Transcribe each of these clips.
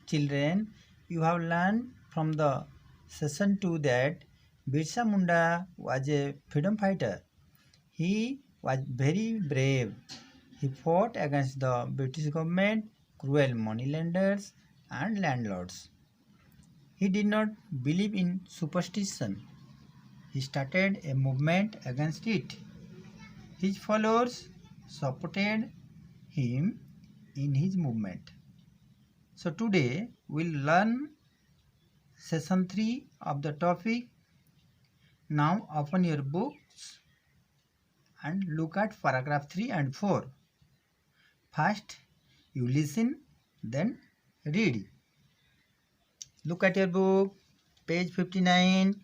Children, you have learned from the session 2 that Birsa Munda was a freedom fighter. He was very brave. He fought against the British government, cruel moneylenders, and landlords. He did not believe in superstition. He started a movement against it. His followers supported him in his movement. So today we'll learn session 3 of the topic. Now open your books and look at paragraph 3 and 4. First you listen, then read. Look at your book, page 59.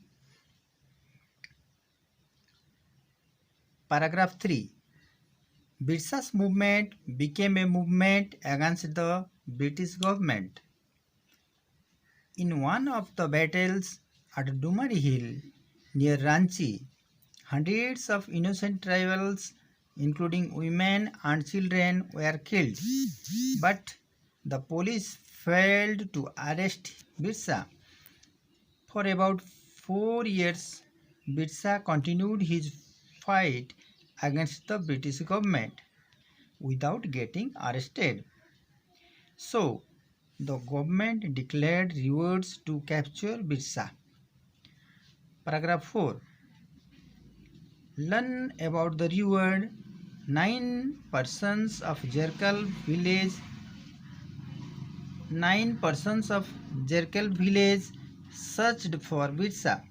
Paragraph 3. Birsa's movement became a movement against the British government. In one of the battles at Dumari Hill near Ranchi, hundreds of innocent tribals, including women and children, were killed. But the police failed to arrest Birsa. For about 4 years, Birsa continued his fight against the British government without getting arrested. So, the government declared rewards to capture Birsa. Paragraph 4. Learn about the reward. 9 persons of Jerkal village searched for Birsa.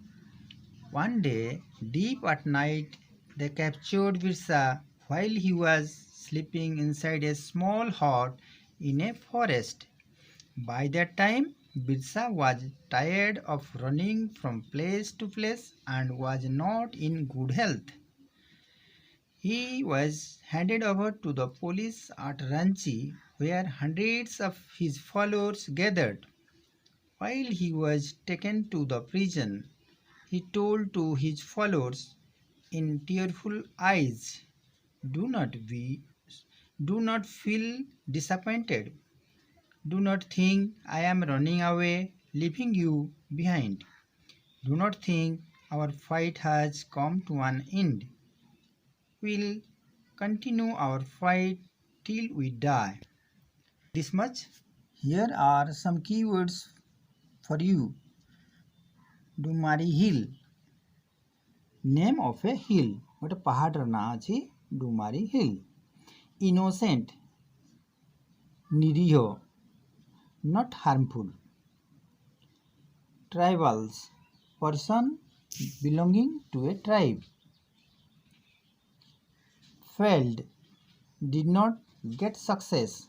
One day, deep at night, they captured Birsa while he was sleeping inside a small hut in a forest. By that time, Birsa was tired of running from place to place and was not in good health. He was handed over to the police at Ranchi, where hundreds of his followers gathered. While he was taken to the prison, he told to his followers in tearful eyes, Do not feel disappointed. Do not think I am running away, leaving you behind. Do not think our fight has come to an end. We'll continue our fight till we die. This much. Here are some keywords for you. Dumari Hill. Name of a hill. What a pahadar na achi Dumari Hill. Innocent. Niriho. Not harmful. Tribals. Person belonging to a tribe. Failed. Did not get success.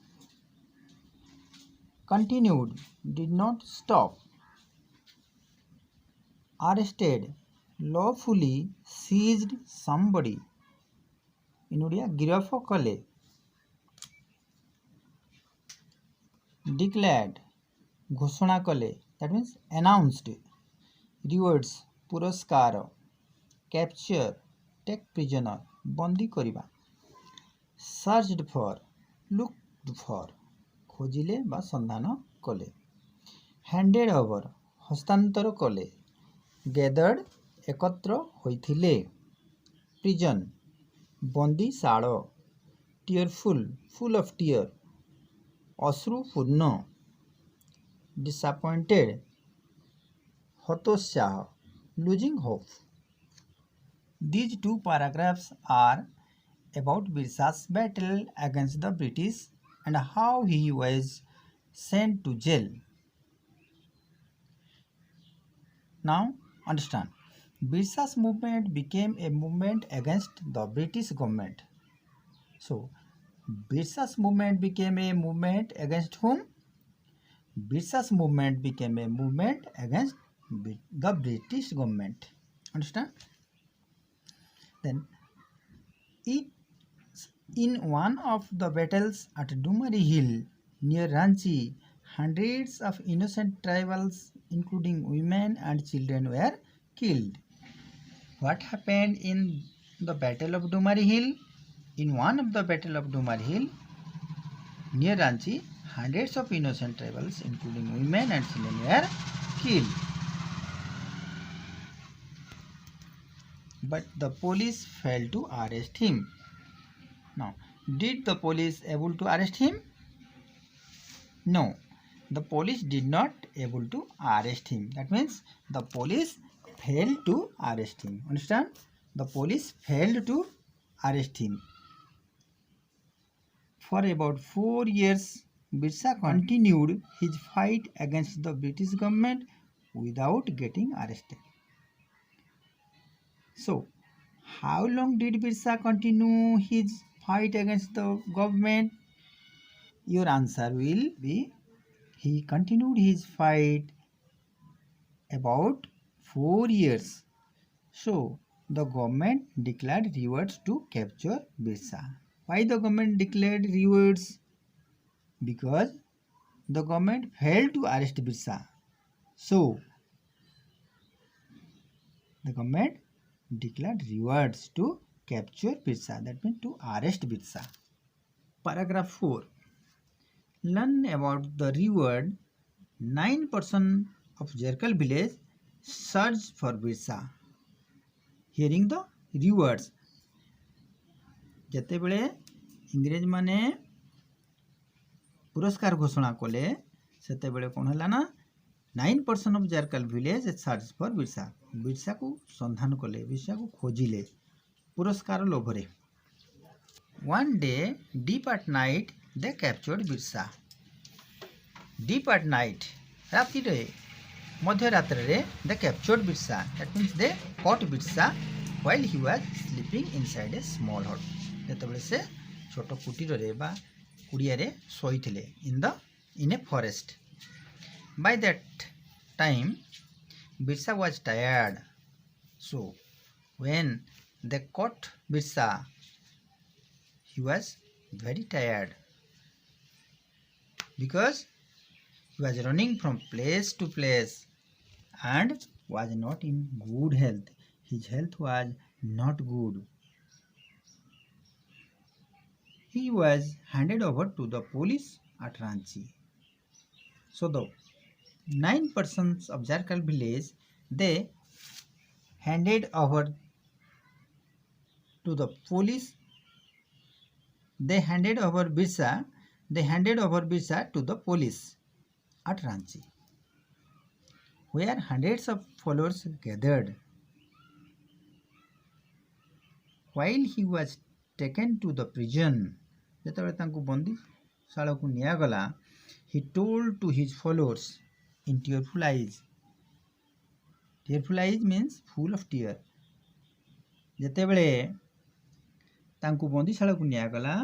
Continued. Did not stop. Arrested. Lawfully seized somebody. In Odia, girafo kale. Declared. Ghoshona kale. That means announced. Rewards. Puraskar. Capture. Take prisoner. Bandi kariba. Searched for. Looked for. ଖୋଜିଲେ ବା ସନ୍ଧାନ କଲେ. Handed over. ହସ୍ତାନ୍ତର କଲେ. Gathered. ଏକତ୍ର ହୋଇଥିଲେ. Prison. ବନ୍ଦୀଶାଳ. Tearful. Full of tear. ଅଶ୍ରୁପୂର୍ଣ୍ଣ. Disappointed. ହତୋତ୍ସାହ. Losing hope. These two paragraphs are about Birsa's battle against the British and how he was sent to jail. Now understand. Birsa's movement became a movement against the British government. So, Birsa's movement became a movement against whom? Birsa's movement became a movement against the British government. Understand? Then, in one of the battles at Dumari Hill near Ranchi, hundreds of innocent tribals, including women and children, were killed. What happened in the Battle of Dumari Hill? In one of the Battle of Dumari Hill near Ranchi, hundreds of innocent tribals, including women and children, were killed. But the police failed to arrest him. Now, did the police able to arrest him? No, the police did not able to arrest him. That means the police failed to arrest him. Understand? The police failed to arrest him. For about 4 years, Birsa continued his fight against the British government without getting arrested. So, how long did Birsa continue his fight against the government? Your answer will be he continued his fight about 4 years. So, the government declared rewards to capture Birsa. Why the government declared rewards? Because the government failed to arrest Birsa. So, the government declared rewards to capture Birsa. That means to arrest Birsa. Paragraph 4. Learn about the reward. 9% of Jerkal village searched for Birsa. Hearing the rewards. ଯେତେବେଳେ इंग्रेज माने पुरस्कार घोषणा कले सेतेबेले कोन हला ना 9% of जारकाल village search for Birsa. Birsa को संधान कले, बिरसा को खोजिले पुरस्कार लोभरे. One day, deep at night, they captured Birsa. Deep at night, राति रे मध्य रात्रि रे they captured Birsa. That means they caught Birsa while he was sleeping inside a small hut. ଯେତେବେଳେ ସେ ଛୋଟ କୁଟୀରରେ ବା କୁଡ଼ିଆରେ ଶୋଇଥିଲେ in a forest. By that time, Birsa was tired. So, when they caught Birsa, he was very tired because he was running from place to place and was not in good health. His health was not good. He was handed over to the police at Ranchi. So the 9% of Jarkal village, they handed over to the police. They handed over Birsa to the police at Ranchi, where hundreds of followers gathered. While he was taken to the prison, ଯେତେବେଳେ ତାଙ୍କୁ ବନ୍ଦୀଶାଳାକୁ ନିଆଗଲା, he told to his followers in tearful eyes. Tearful eyes means full of tear. ଯେତେବେଳେ ତାଙ୍କୁ ବନ୍ଦୀଶାଳାକୁ ନିଆଗଲା,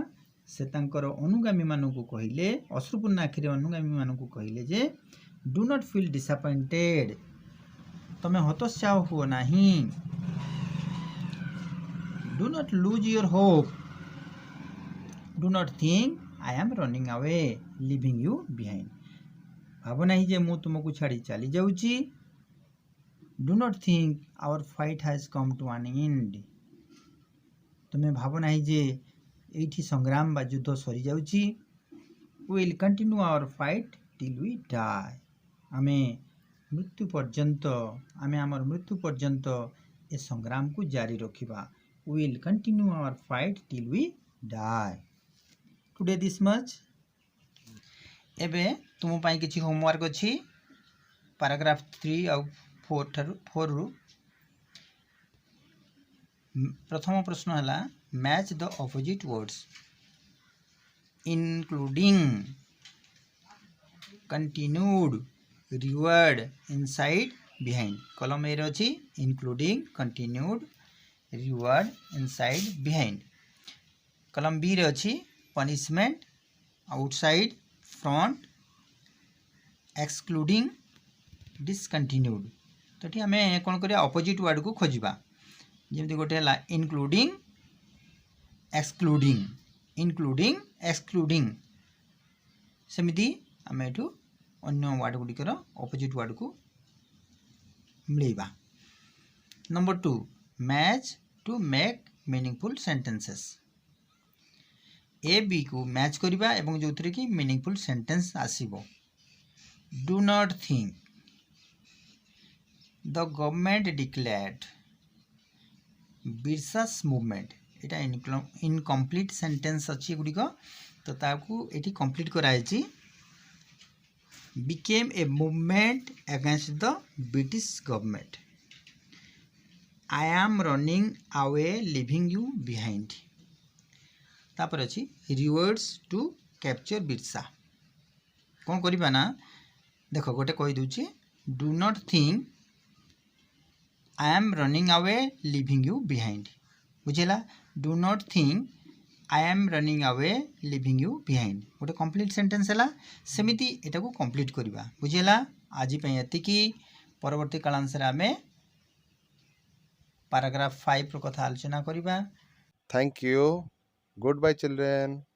ସେ ତାଙ୍କର ଅନୁଗାମୀମାନଙ୍କୁ କହିଲେ, ଅଶ୍ରୁପୂର୍ଣ୍ଣ ଆଖିରେ ଅନୁଗାମୀମାନଙ୍କୁ କହିଲେ ଯେ do not feel disappointed. ତମେ ହତୋତ୍ସାହ ହୁଅ ନାହିଁ. Do not lose your hope. Do not think I am running away, leaving you behind. ଭାବ ନାହିଁ ଯେ ମୁଁ ତୁମକୁ ଛାଡ଼ି ଚାଲି ଯାଉଛି. Do not think our fight has come to an end. ତୁମେ ଭାବ ନାହିଁ ଯେ ଏଇଠି ସଂଗ୍ରାମ ବା ଯୁଦ୍ଧ ସରି ଯାଉଛି. We will continue our fight till we die. ଆମେ ଆମର ମୃତ୍ୟୁ ପର୍ଯ୍ୟନ୍ତ ଏ ସଂଗ୍ରାମକୁ ଜାରି ରଖିବା. We will continue our fight till we die. Today this much. ଏବେ ତୁମ ପାଇଁ କିଛି ହୋମୱାର୍କ ଅଛି. ପାରାଗ୍ରାଫ 3 ଆଉ 4 ରୁ ପ୍ରଥମ ପ୍ରଶ୍ନ ହେଲା match the opposite words including, continued, reward, inside, behind. କଲମ A ରେ ଅଛି including, continued, reward, inside, behind. କଲମ B ରେ ଅଛି punishment, outside, front, excluding, discontinued. ତ ଏଠି ଆମେ କ'ଣ କରିବା ଅପୋଜିଟ୍ ୱାର୍ଡକୁ ଖୋଜିବା. ଯେମିତି ଗୋଟେ ହେଲା including, excluding, including, excluding. ସେମିତି ଆମେ ଏଠୁ ଅନ୍ୟ ୱାର୍ଡ ଗୁଡ଼ିକର ଅପୋଜିଟ୍ ୱାର୍ଡକୁ ମିଳେଇବା. Number 2, match to make meaningful sentences. A B को मैच करवा एवं जो कि मीनिंगफुल सेंटेंस आसीबो। Do not think the government declared Birsa's movement, एटा इनकम्प्लीट सेंटेंस अच्छी गुड़िक तो ताकू एटी कंप्लीट कराई became a movement against the British government. I am running away leaving you behind. तापर अच्छी rewards to capture बिरसा। कौन करिबा ना देखो गोटे कहि दूची do not think I am running away leaving you behind। बुझेला do not think I am running away leaving you behind गोटे कंप्लीट सेंटेंस है सेमिति एटा को कंप्लीट करिबा। बुझेला आज पे एतिकी परवर्ती कालांश रे आमे पैराग्राफ 5 रो कथा आलोचना करिबा। Thank you. Goodbye, children.